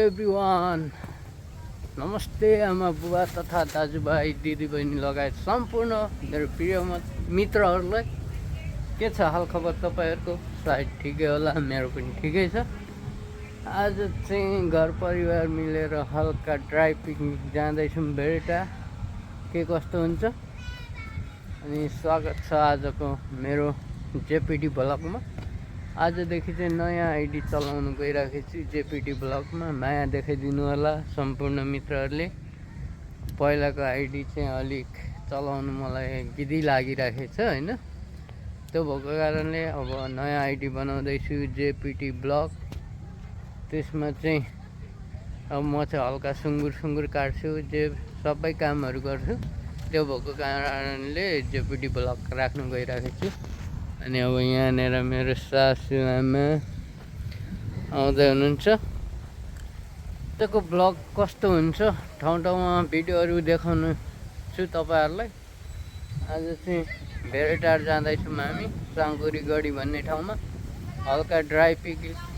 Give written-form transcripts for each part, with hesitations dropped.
Everyone, नमस्ते आमा बुबा तथा दाजुभाइ दिदीबहिनी लगायत सम्पूर्ण मेरो प्रिय मित्रहरूलाई के छ हालखबर तपाईँहरूको? सायद ठिकै होला, मेरो पनि ठिकै छ। आज चाहिँ घर परिवार मिलेर हल्का ड्राई पिकनिक जाँदैछौँ भेरेटा। के कस्तो हुन्छ? अनि स्वागत छ आजको मेरो जेपिडी ब्लगमा। आजदेखि चाहिँ नयाँ आइडी चलाउनु गइराखेको छु जेपिडी ब्लगमा। माया देखाइदिनु होला सम्पूर्ण मित्रहरूले। पहिलाको आइडी चाहिँ अलिक चलाउनु मलाई गिदी लागिराखेको छ होइन, त्यो भएको कारणले अब नयाँ आइडी बनाउँदैछु जेपिडी ब्लग। त्यसमा चाहिँ अब म चाहिँ हल्का सुँगुर काट्छु, जे सबै कामहरू गर्छु। त्यो भएको कारणले जेपिडी ब्लग राख्नु गइराखेको छु। अनि अब यहाँनिर मेरो सासु आमा आउँदै हुनुहुन्छ। त्यको ब्लग कस्तो हुन्छ ठाउँ ठाउँमा भिडियोहरू देखाउनु छु तपाईँहरूलाई। आज चाहिँ भेरेटार जाँदैछौँ हामी साङ्गुरी गढी भन्ने ठाउँमा हल्का ड्राई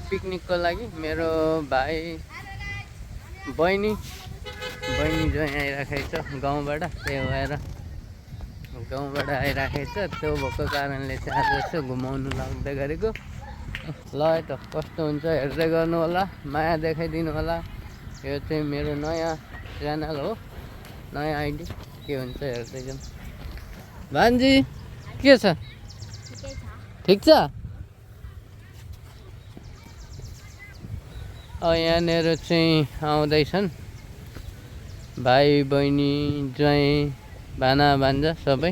पिकनिकको लागि। मेरो भाइ बहिनी ज्वाइँ आइराखेको छ गाउँबाट, त्यही भएर गाउँबाट आइराखेको छ। त्यो भएको कारणले चाहिँ आज यसो घुमाउनु लाग्दै गरेको। ल है त कस्तो हुन्छ हेर्दै गर्नु होला, माया देखाइदिनु होला। यो चाहिँ मेरो नयाँ च्यानल हो, नयाँ आइडी। के हुन्छ हेर्दै जाउँ। भान्जी के छ? ठिक छ? यहाँनिर चाहिँ आउँदैछन् भाइ बहिनी ज्वाइँ भाना भान्जा सबै।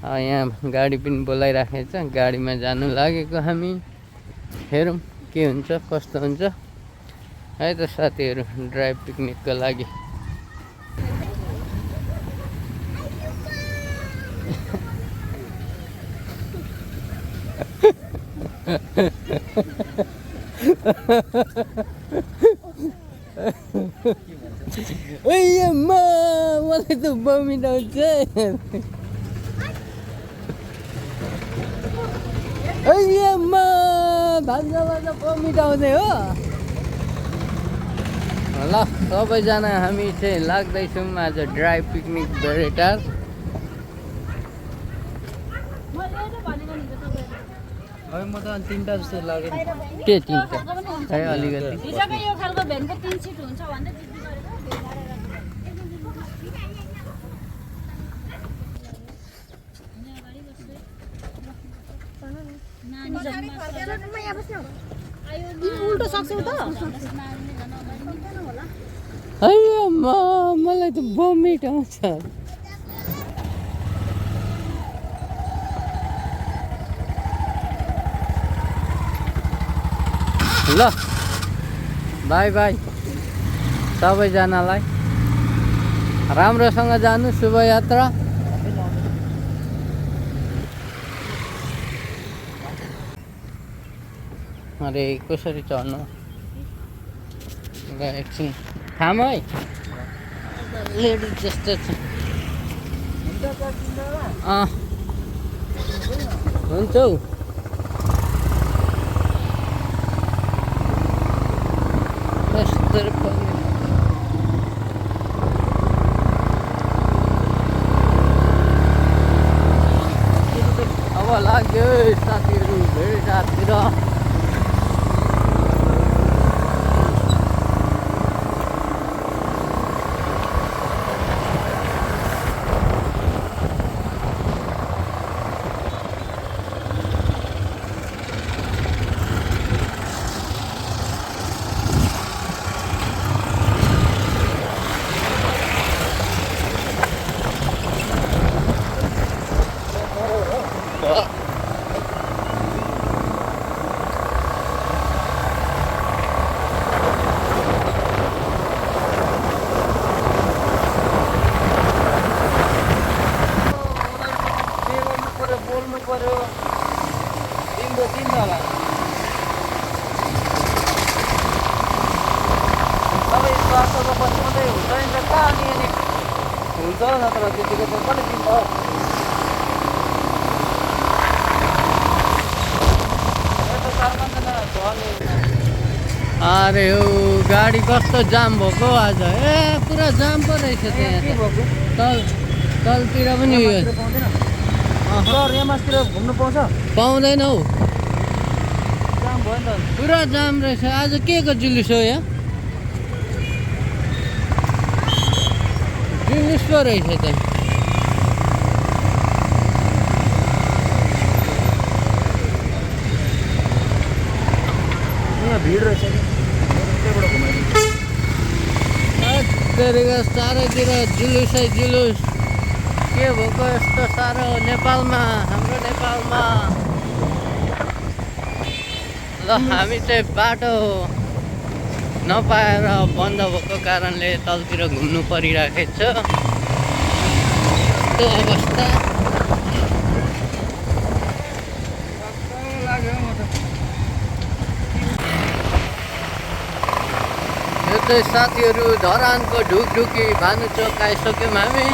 यहाँ गाडी पनि बोलाइराखेको छ, गाडीमा जानु लागेको हामी। हेरौँ के हुन्छ कस्तो हुन्छ है त साथीहरू ड्राई पिकनिकको लागि। मलाई त बमिट आउँछ। भान्जालाई त बमिट आउँदै हो। ल सबैजना हामी चाहिँ लाग्दैछौँ आज ड्राई पिकनिक भेरेटार। म त 3टा जस्तो लाग्यो। के 3टा? है अलिकति यो खालको भ्यानको 3 सिट हुन्छ भन्दै जिद्दी गरेको। उल्टो सक्छौ त? मलाई त बमिट आउँछ। ल बाई बाई सबैजनालाई, राम्रोसँग जानु, शुभ यात्रा। अरे कसरी चढ्नु एकछिन थाम है, लेडिज जस्तो छ। हुन्छ हौ। अब लाग्यो साथीहरू भेरेटातिर। हुन्छ नत्र त्यतिकै त कसले दिन्छ? यता 4-5 जना झर्ने अरे हो गाडी कस्तो जाम भएको आज ए पुरा जाम पो रहेछ त्यहाँ तल तलतिर पनि घुम्नु पाउँछ पाउँदैन हौ जाम भयो नि त पुरा जाम रहेछ आज के को जुलुस हो यहाँ जुलुस पो रहेछ त यहाँ भिड रहेछ नि त्यहीबाट घुमाइदिन्छु चारैतिर जुलुसै जुलुस के भएको यस्तो साह्रो नेपालमा हाम्रो नेपालमा ल हामी चाहिँ बाटो नपाएर बन्द भएको कारणले तलतिर घुम्नु परिरहेको छ त्यो अवस्था यो चाहिँ साथीहरू धरानको ढुकढुकी भानुचोक आइसक्यौँ हामी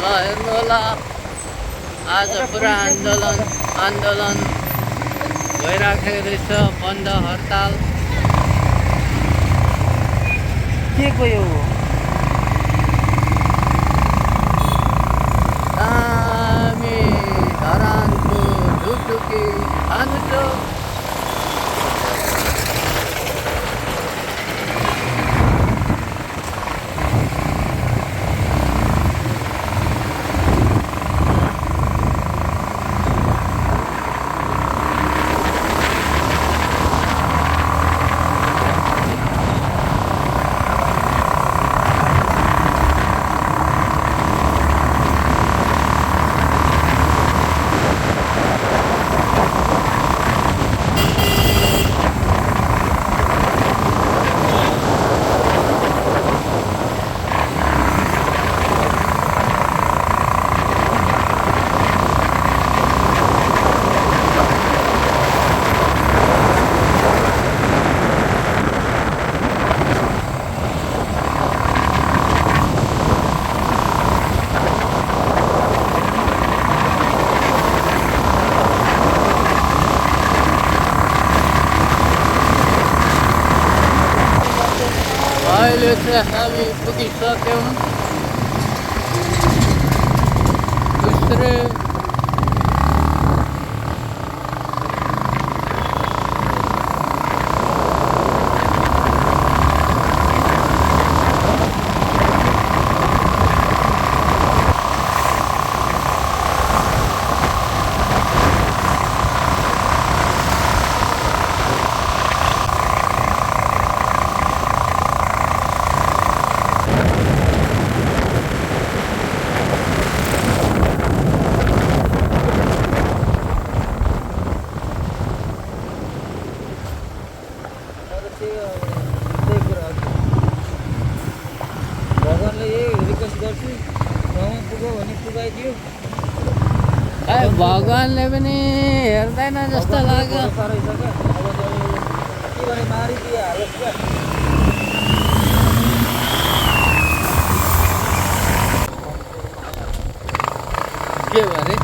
ल हेर्नु होला आज पुरा आन्दोलन भइराखेको रहेछ बन्द हडताल के को यो हामी धरानको ढुकढुकी भानुचोक अहिले चाहिँ हामी पुगिसक्यौँ दोस्रो भगवानले यही रिक्वेस्ट गर्छु ठाउँमा पुग्यो भने पुगाइदियो भगवानले पनि हेर्दैन जस्तो लाग्यो साह्रै छ क्या अब के भने मारिदिए हालोस् क्या के भने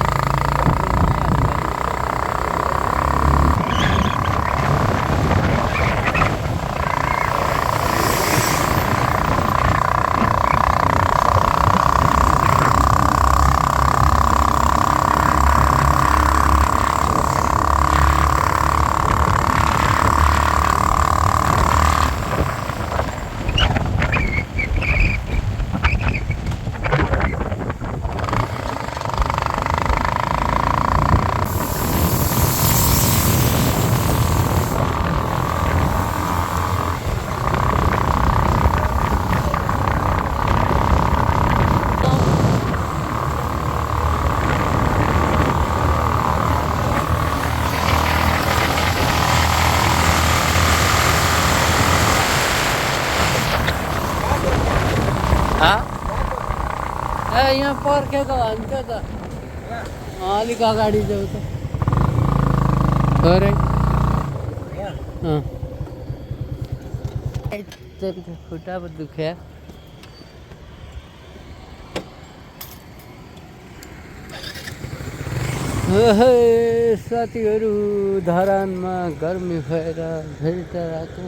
यहाँ पर्खेको भन्थ्यो त अलिक अगाडि जाऊ त थोरै खुट्टा पो दुख्या साथीहरू धरानमा गर्मी भएर भेटर आएको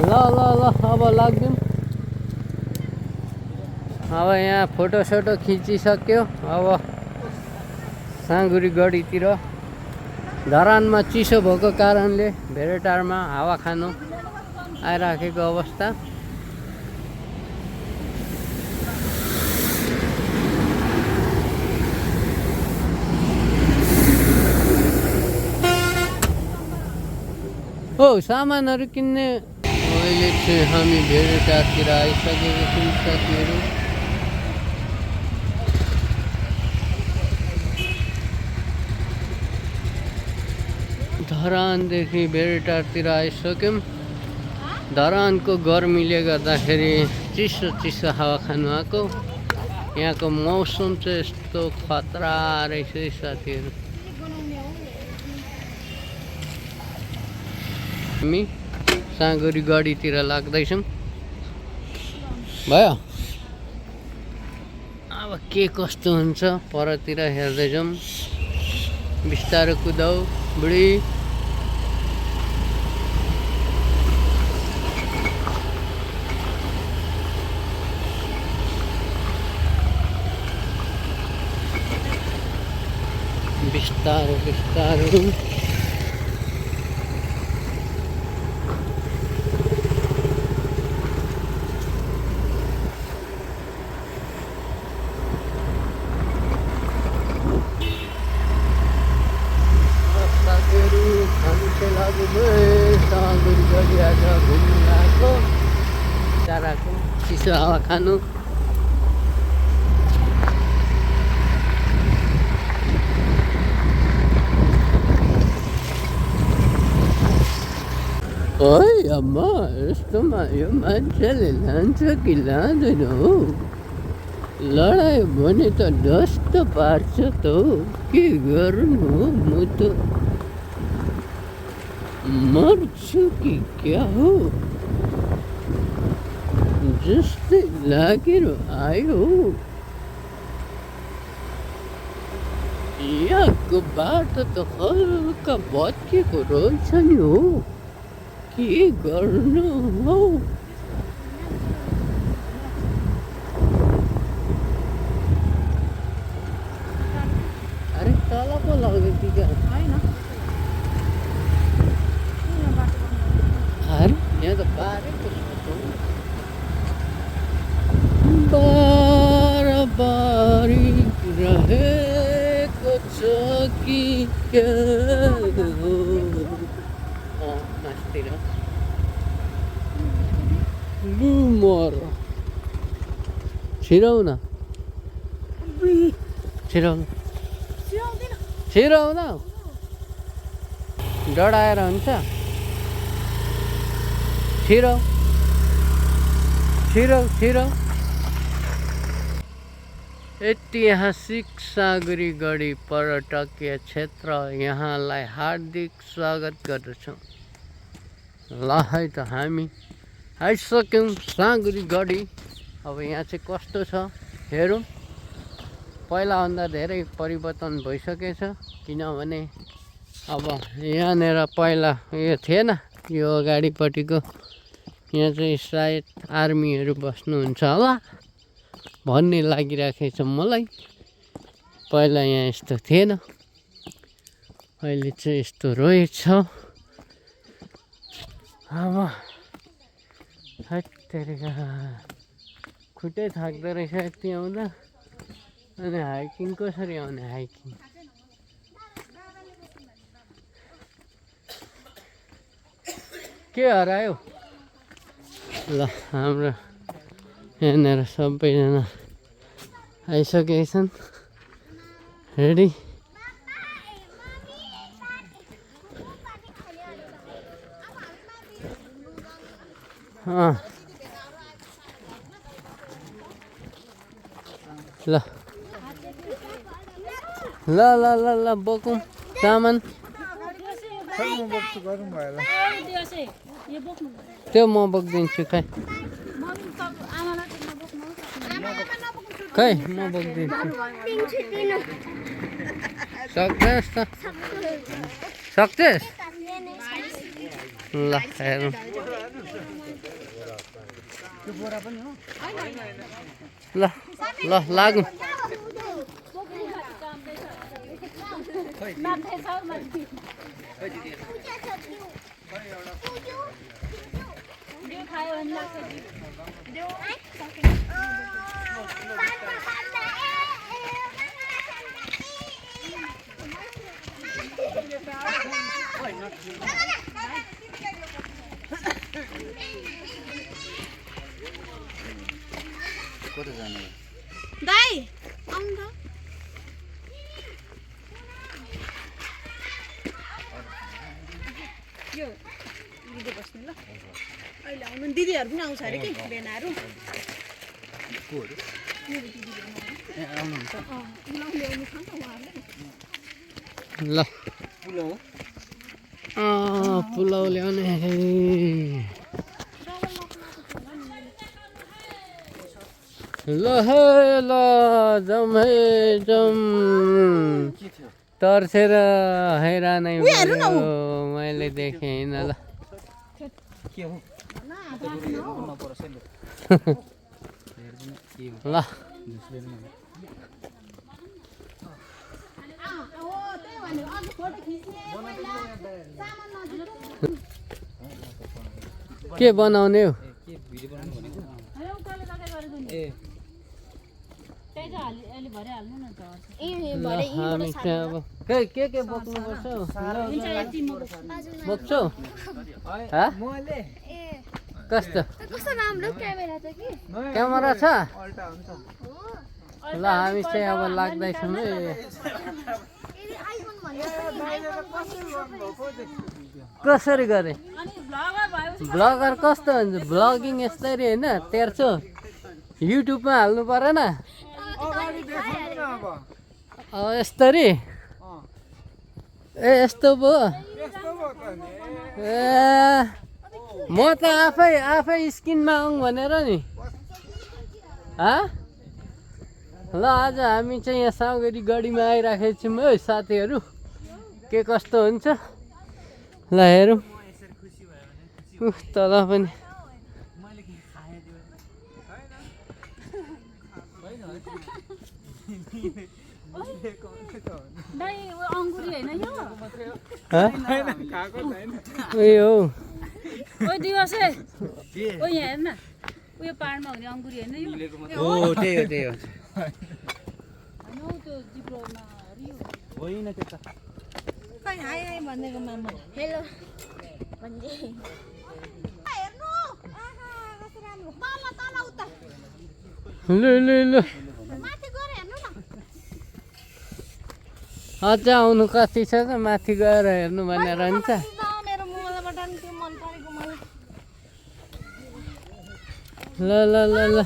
ल ल ल अब लाग्दिउँ अब यहाँ फोटोसोटो खिचिसक्यो अब साँगुरी गढीतिर धरानमा चिसो भएको कारणले भेरेटारमा हावा खानु आइराखेको अवस्था हो सामानहरू किन्ने अहिले चाहिँ हामी भेरेटातिर आइसकेको छौँ साथीहरू धरानदेखि भेरेटातिर आइसक्यौँ धरानको गर्मीले गर्दाखेरि चिसो चिसो हावा खानु आएको यहाँको मौसम चाहिँ यस्तो खतरा रहेछ साथीहरू हामी साँगुरी गढीतिर लाग्दैछौँ भयो अब के कस्तो हुन्छ परतिर हेर्दैछौँ बिस्तारो कुदाऊ बुढी बिस्तारो बिस्तारो साँगुरी गढी आज घुम्नु गएको चाराको चिसो हावा खानु ओइ अम्मा यस्तोमा यो मान्छेले लान्छ कि लाँदैन हो लडायो भने त डस्ट पार्छ त हो के गर्नु हो म त मर्छु कि क्या हो जस्तै लागेर आयो यहाँको बाटो त हल्का भत्किएको रहेछ नि हो के गर्नु हो अरे तल पो लग्यो कि यहाँ त बारेको बारी रहेको छ कि क्या हो मास्तिर मर छिराउ न छिराउ न डढाएर हुन्छ छिराउ छिराउ छिराउ ऐतिहासिक साँगुरी गढी पर्यटकीय क्षेत्र यहाँलाई हार्दिक स्वागत गर्दछौँ ल है त हामी आइसक्यौँ साँगुरी गढी अब यहाँ चाहिँ कस्तो छ हेरौँ पहिलाभन्दा धेरै परिवर्तन भइसकेछ किनभने अब यहाँनिर पहिला यो थिएन यो अगाडिपट्टिको यहाँ चाहिँ सायद आर्मीहरू बस्नुहुन्छ होला भन्ने लागिराखेको छ मलाई पहिला यहाँ यस्तो थिएन अहिले चाहिँ यस्तो रहेछ अब हत्तेरिका खुट्टै थाक्दो रहेछ यति आउँदा अनि हाइकिङ कसरी आउने हाइकिङ के हरायो ल हाम्रो यहाँनिर सबैजना आइसकेका छन् रेडी ल ल ल ल ल बोकौँ सामान त्यो म बोकिदिन्छु खै खै म बोक्दिन्छु सक्दैस् त सक्छस् ल हेरौँ ल ल लागौँ दाइ आउनु त यो दिदी बस्ने ल अहिले आउनु दिदीहरू पनि आउँछ अरे कि बेनाहरू ल पुलाउ ल्याउने ल हे ल जाउँ है जाउँ तर्सेर हैरानै भयो मैले देखेँ ल ल के बनाउने हो हामी चाहिँ अब के बोक्नुपर्छ बोक्छौ कस्तो क्यामेरा छ ल हामी चाहिँ अब लाग्दैछौँ है कसरी गरे ब्लगर कस्तो हुन्छ ब्लगिङ यस्तरी होइन तेर्छो युट्युबमा हाल्नु परेन यस्तरी ए यस्तो भयो ए म त आफै स्किनमा आउँ भनेर नि ल आज हामी चाहिँ यहाँ साउगेरी गढीमा आइराखेको छौँ है साथीहरू के कस्तो हुन्छ ल हेरौँ तल पनि उयो ओ दिवस ओ यहाँ हेर्न उयो पाहाडमा हुने अङ्गुरी होइन यो हो त्यही हो होइन त्यो जिब्रोमा हरियो होइन त्यो त खै हाय हाय भनेको मामा हेलो भन्दै हेर्नु आहा कस्तो राम्रो तल तल उता ल माथि गएर हेर्नु न अझ आउनु कति छ त माथि गएर हेर्नु भनेर हुन्छ मेरो मोबाइलबाट नि त्यो मन परेको मलाई ल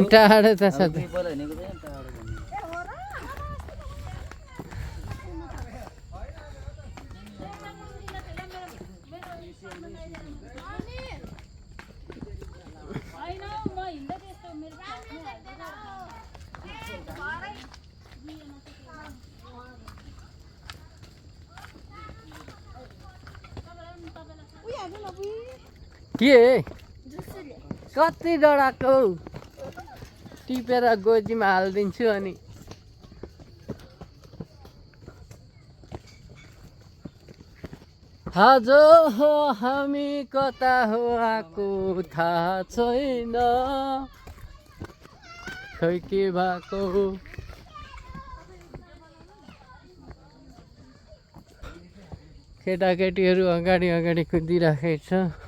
टाढो त छ त के कति डराएको टिपेर गोजीमा हालिदिन्छु अनि आज हो हामी कता हो आएको थाहा छैन खै के भएको केटाकेटीहरू अगाडि कुदिराखेको छ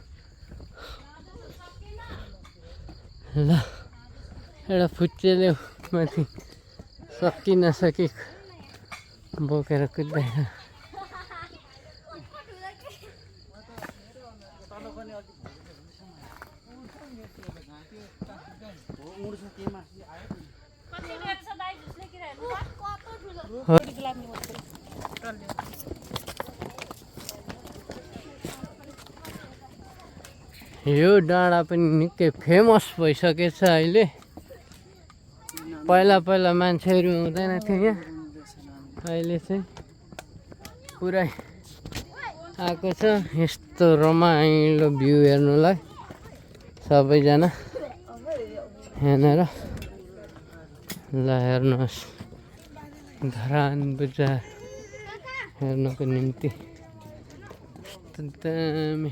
ल एउटा फुच्चेले माथि सकि नसकि बोकेर कुद्दैन यो डाँडा पनि निकै फेमस भइसकेछ अहिले पहिला पहिला मान्छेहरू हुँदैन थियो यहाँ, अहिले चाहिँ पुरै आएको छ यस्तो रमाइलो भ्यू हेर्नुलाई सबैजना यहाँनिर। ल हेर्नुहोस् धरान बजार हेर्नको निम्ति दामी।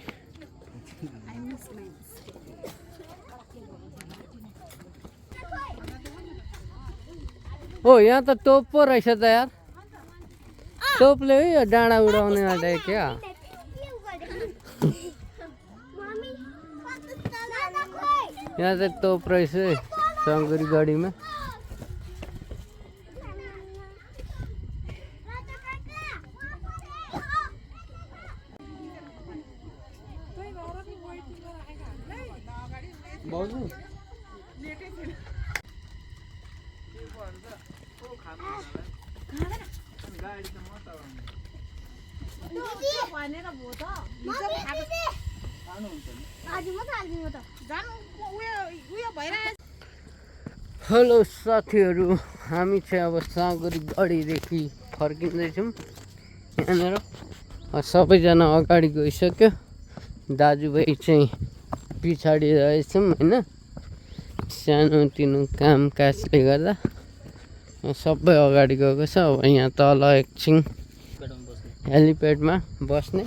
ओ यहाँ त तोप पो रहेछ त यार, तोपले है यो डाँडा उडाउने आँटे क्या। यहाँ चाहिँ तोप रहेछ है सङ्गुरी गढीमा। हेलो साथीहरू, हामी चाहिँ अब साँगुरी गढीदेखि फर्किँदैछौँ। यहाँनिर सबैजना अगाडि गइसक्यो, दाजुभाइ चाहिँ पछाडि रहेछौँ होइन। सानोतिनो कामकाजले गर्दा सबै अगाडि गएको छ। अब यहाँ तल एकछिन हेलिप्याडमा बस्ने,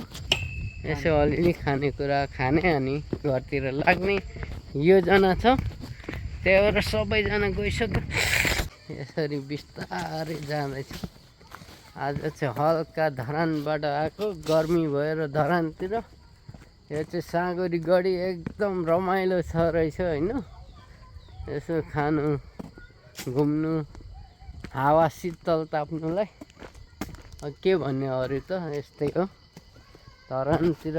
यसो अलिअलि खानेकुरा खाने अनि घरतिर लाग्ने योजना छ। त्यही भएर सबैजना गइसक्यो, यसरी बिस्तारै जाँदैछ। आज चाहिँ हल्का धरानबाट आएको, गर्मी भएर धरानतिर। यो चाहिँ साँगुरी गढी एकदम रमाइलो छ रहेछ होइन। यसो खानु घुम्नु हावा शीतल ताप्नुलाई के भन्ने अरू त यस्तै हो। धरानतिर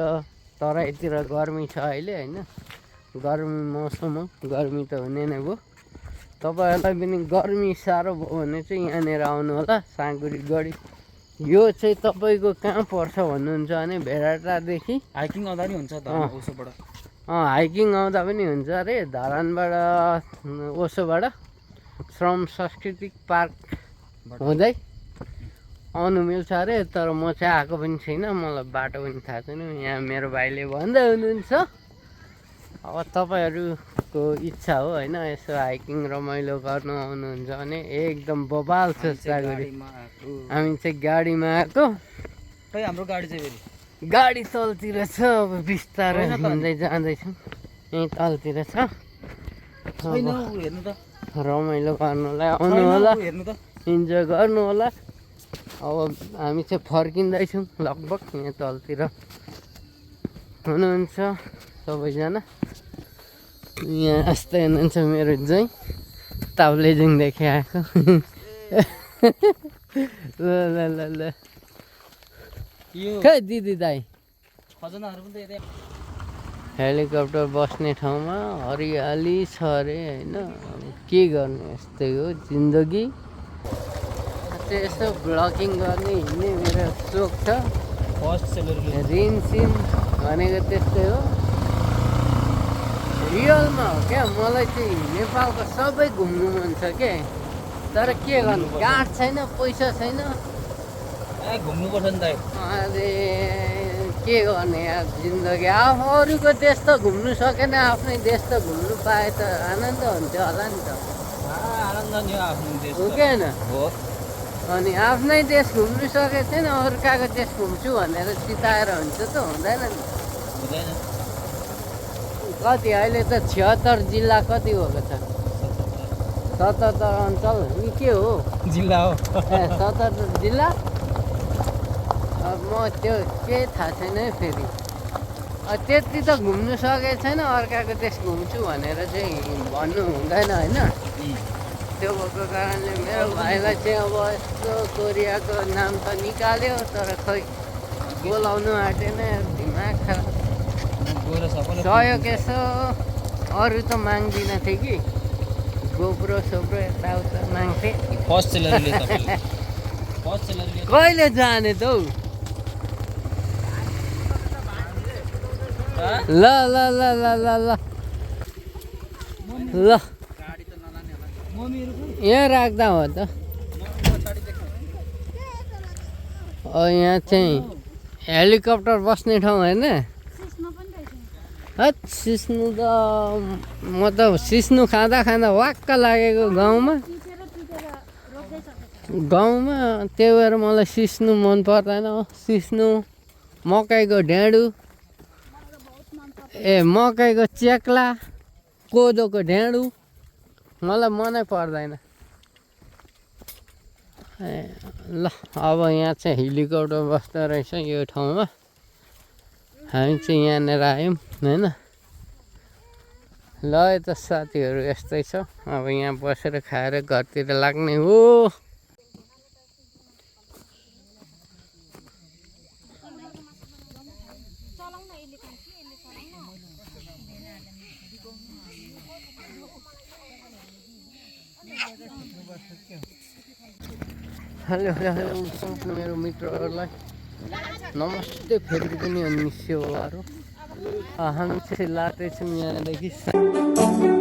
तराईतिर गर्मी छ अहिले होइन, गर्मी मौसम हो, गर्मी त हुने नै भयो। तपाईँहरूलाई पनि गर्मी साह्रो भयो भने चाहिँ यहाँनिर आउनु होला साँगुरी गढी। यो चाहिँ तपाईँको कहाँ पर्छ भन्नुहुन्छ भने भेडाटारदेखि हाइकिङ आउँदा नि हुन्छ उसोबाट। हाइकिङ आउँदा पनि हुन्छ अरे। धरानबाट ओसोबाट श्रम सांस्कृतिक पार्क हुँदै आउनु मिल्छ अरे। तर म चाहिँ आएको पनि छैन, मलाई बाटो पनि थाहा छैन। यहाँ मेरो भाइले भन्दै हुनुहुन्छ। अब तपाईँहरूको इच्छा हो होइन, यसो हाइकिङ रमाइलो गर्नु आउनुहुन्छ भने एकदम बबाल छ साँगुरी। हामी चाहिँ गाडीमा आएको। खै हाम्रो गाडी चाहिँ फेरि गाडी तलतिर छ, अब बिस्तारै हिँड्दै जाँदैछौँ। यहीँ तलतिर छ। हेर्नु त, रमाइलो गर्नुलाई आउनु होला, हेर्नु त। इन्जोय गर्नु होला। अब हामी चाहिँ फर्किँदैछौँ लगभग। यहाँ तलतिर हुनुहुन्छ सबैजना। यहाँ यस्तै हुनुहुन्छ मेरो ज्वाइँ, ताप्लेजुङदेखि आएको। ल ल ल ल खै दिदी दाई, खजनाहरू पनि त यतै। हेलिकप्टर बस्ने ठाउँमा हरियाली छ अरे होइन। अब के गर्ने, यस्तै हो जिन्दगी। चाहिँ यसो ब्लगिङ गर्ने हिँड्ने मेरो सोख छ। फर्स्ट सेलरी रिनसिन भनेको त्यस्तै हो, रियलमा हो क्या। मलाई चाहिँ नेपालको सबै घुम्नु मन छ क्या, तर के गर्नु, गाँठ छैन, पैसा छैन। घुम्नुपर्छ नि त। अरे के गर्ने यार जिन्दगी। अब अरूको देश त घुम्नु सकेन, आफ्नै देश त घुम्नु पाए त आनन्द हुन्थ्यो होला नि त। आनन्द नि हो आफ्नो देश हो कि होइन? हो। अनि आफ्नै देश घुम्नु सकेको छैन, अर्काको देश घुम्छु भनेर चिताएर हुन्छ त, हुँदैन नि। हुँदैन। कति अहिले त 76 जिल्ला कति भएको छ? 77 अञ्चल यी के हो? जिल्ला हो। 77 जिल्ला। अब म त्यो केही थाहा छैन है फेरि। त्यति त घुम्नु सकेको छैन, अर्काको देश घुम्छु भनेर चाहिँ भन्नु हुँदैन होइन। त्यो भएको कारणले मेरो भाइलाई चाहिँ अब यस्तो कोरियाको नाम त निकाल्यो, तर खै बोलाउनु आँटेन। दिमाग खराब। सहयोग यसो अरू त माग्दिनँ थिएँ कि, गोब्रो सोब्रो यताउता माग्थेँ। फर्स्ट सेलरीले तपाईँले फर्स्ट सेलरीले कहिले जाने त हौ? ल ल ल ल ल ल ल म मम्मीहरू खै यहाँ राख्दा हो त यहाँ चाहिँ हेलिकप्टर बस्ने ठाउँ होइन सिस्नो पनि रहेछ हत सिस्नु त म त सिस्नु खाँदा खाँदा वाक्क लागेको गाउँमा पिटेर रोक्दैछ गाउँमा त्यही भएर मलाई सिस्नु मन पर्दैन सिस्नु मकैको ढेँडो ए मकैको चेक्ला कोदोको ढेँडो मलाई मनै पर्दैन ए ल अब यहाँ चाहिँ हेलिकप्टर बस्दो रहेछ यो ठाउँमा हामी चाहिँ यहाँनिर आयौँ होइन ल त साथीहरू यस्तै छ अब यहाँ बसेर खाएर घरतिर लाग्ने हो हेलो हेलो सम्पूर्ण मेरो मित्रहरूलाई नमस्ते फेरि पनि अनि सेवाहरू हामी चाहिँ लाँदैछौँ यहाँदेखि